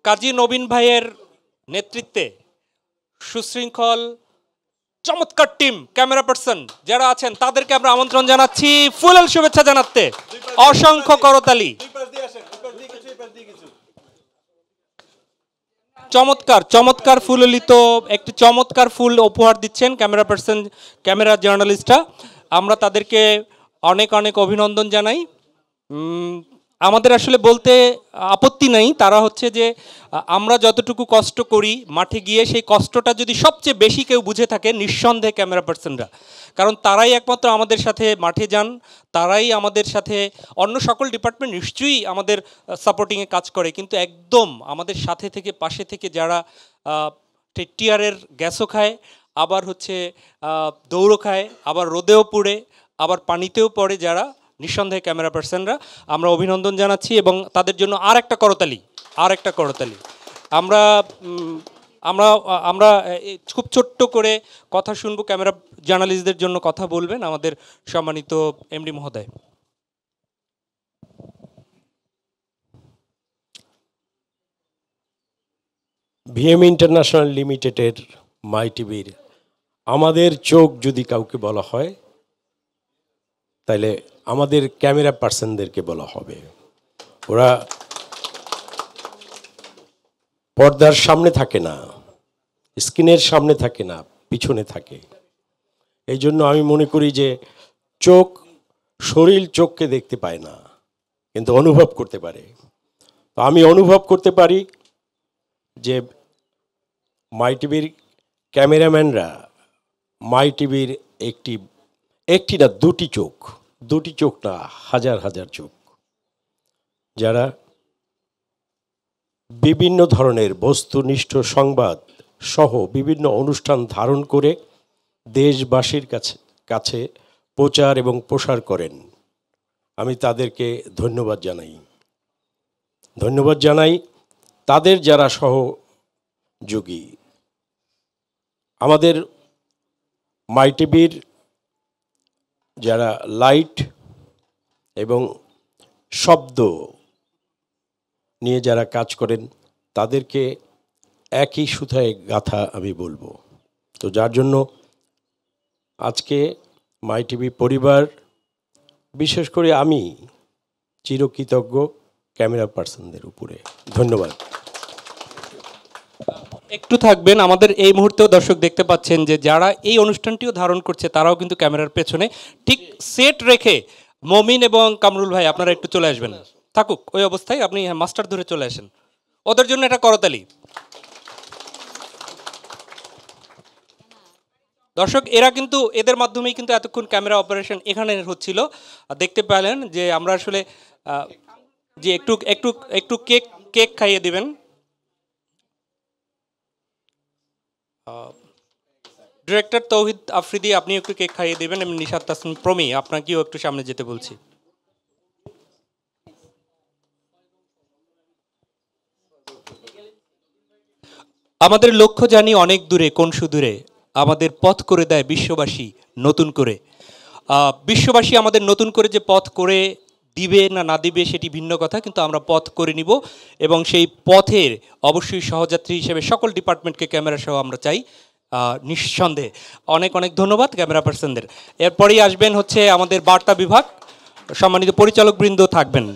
কাজী নবীন ভাইয়ের নেতৃত্বে সুশৃঙ্খল চমৎকার টিম ক্যামেরা পার্সন যারা আছেন তাদেরকে আমরা আমন্ত্রণ জানাচ্ছি ফুলেল শুভেচ্ছা জানাতে। অসংখ্য করতালি। চমৎকার চমৎকার ফুললিত একটি চমৎকার ফুল উপহার দিচ্ছেন ক্যামেরা পার্সন, ক্যামেরা জার্নালিস্টরা। আমরা তাদেরকে অনেক অনেক অভিনন্দন জানাই। আমাদের আসলে বলতে আপত্তি নেই, তারা হচ্ছে যে আমরা যতটুকু কষ্ট করি মাঠে গিয়ে সেই কষ্টটা যদি সবচেয়ে বেশি কেউ বুঝে থাকে নিঃসন্দেহে ক্যামেরা পার্সনরা, কারণ তারাই একমাত্র আমাদের সাথে মাঠে যান, তারাই আমাদের সাথে, অন্য সকল ডিপার্টমেন্ট নিশ্চয়ই আমাদের সাপোর্টিংয়ে কাজ করে, কিন্তু একদম আমাদের সাথে থেকে পাশে থেকে যারা টিয়ারের গ্যাসও খায়, আবার হচ্ছে দৌড়ও খায়, আবার রোদেও পুড়ে, আবার পানিতেও পড়ে, যারা নিঃসন্দেহে ক্যামেরা পার্সনরা, আমরা অভিনন্দন জানাচ্ছি এবং তাদের জন্য আর একটা করতালি। আমরা আমরা আমরা খুব ছোট্ট করে কথা শুনবো। ক্যামেরা জার্নালিস্টদের জন্য কথা বলবেন আমাদের সম্মানিত এমডি মহোদয়। ভিএম ইন্টারন্যাশনাল লিমিটেডের মাই টিভির আমাদের চোখ যদি কাউকে বলা হয় তাহলে আমাদের ক্যামেরা পার্সনদেরকে বলা হবে। ওরা পর্দার সামনে থাকে না, স্ক্রিনের সামনে থাকে না, পিছনে থাকে। এই জন্য আমি মনে করি যে চোখ, শরীর চোখকে দেখতে পায় না কিন্তু অনুভব করতে পারে। তো আমি অনুভব করতে পারি যে মাই টিভির ক্যামেরাম্যানরা মাই টিভির একটি না দুটি চোখ না, হাজার হাজার চোখ, যারা বিভিন্ন ধরনের বস্তুনিষ্ঠ সংবাদ সহ বিভিন্ন অনুষ্ঠান ধারণ করে দেশবাসীর কাছে প্রচার এবং প্রসার করেন। আমি তাদেরকে ধন্যবাদ জানাই। তাদের যারা সহযোগী, আমাদের মাই টিভির যারা লাইট এবং শব্দ নিয়ে যারা কাজ করেন তাদেরকে একই সুতায় গাঁথা আমি বলবো। তো যার জন্য আজকে মাই টিভি পরিবার, বিশেষ করে আমি চিরকৃতজ্ঞ ক্যামেরা পার্সনদের উপরে। ধন্যবাদ। একটু থাকবেন, আমাদের এই মুহূর্তেও দর্শক দেখতে পাচ্ছেন যে যারা এই অনুষ্ঠানটিও ধারণ করছে তারাও কিন্তু ক্যামেরার পেছনে ঠিক সেট রেখে, মমিন এবং কামরুল ভাই আপনারা একটু চলে আসবেন, থাকুক ওই অবস্থায়, আপনি মাস্টার ধরে চলে আসেন, ওদের জন্য এটা করতালি। দর্শক এরা কিন্তু, এদের মাধ্যমেই কিন্তু এতক্ষণ ক্যামেরা অপারেশন এখানে হচ্ছিল, দেখতে পেলেন যে আমরা আসলে যে একটু একটু একটু কেক খাইয়ে দিবেন। ডিরেক্টর তৌহিদ আফ্রিদি, আপনি একটু কেক খাইয়ে দেবেন, এবং নিশাত তাসনিম প্রমি আপনাকেও একটু সামনে যেতে বলছি। আমাদের লক্ষ্য জানি অনেক দূরে, কোন সুদূরে, আমাদের পথ করে দেয় বিশ্ববাসী নতুন করে। বিশ্ববাসী আমাদের নতুন করে যে পথ করে দিবে না না দিবে সেটি ভিন্ন কথা, কিন্তু আমরা পথ করে নিব এবং সেই পথের অবশ্যই সহযাত্রী হিসেবে সকল ডিপার্টমেন্টকে ক্যামেরা সহ আমরা চাই, নিঃসন্দেহে। অনেক অনেক ধন্যবাদ ক্যামেরা পার্সনদের। এরপরেই আসবেন হচ্ছে আমাদের বার্তা বিভাগ, সম্মানিত পরিচালকবৃন্দ থাকবেন।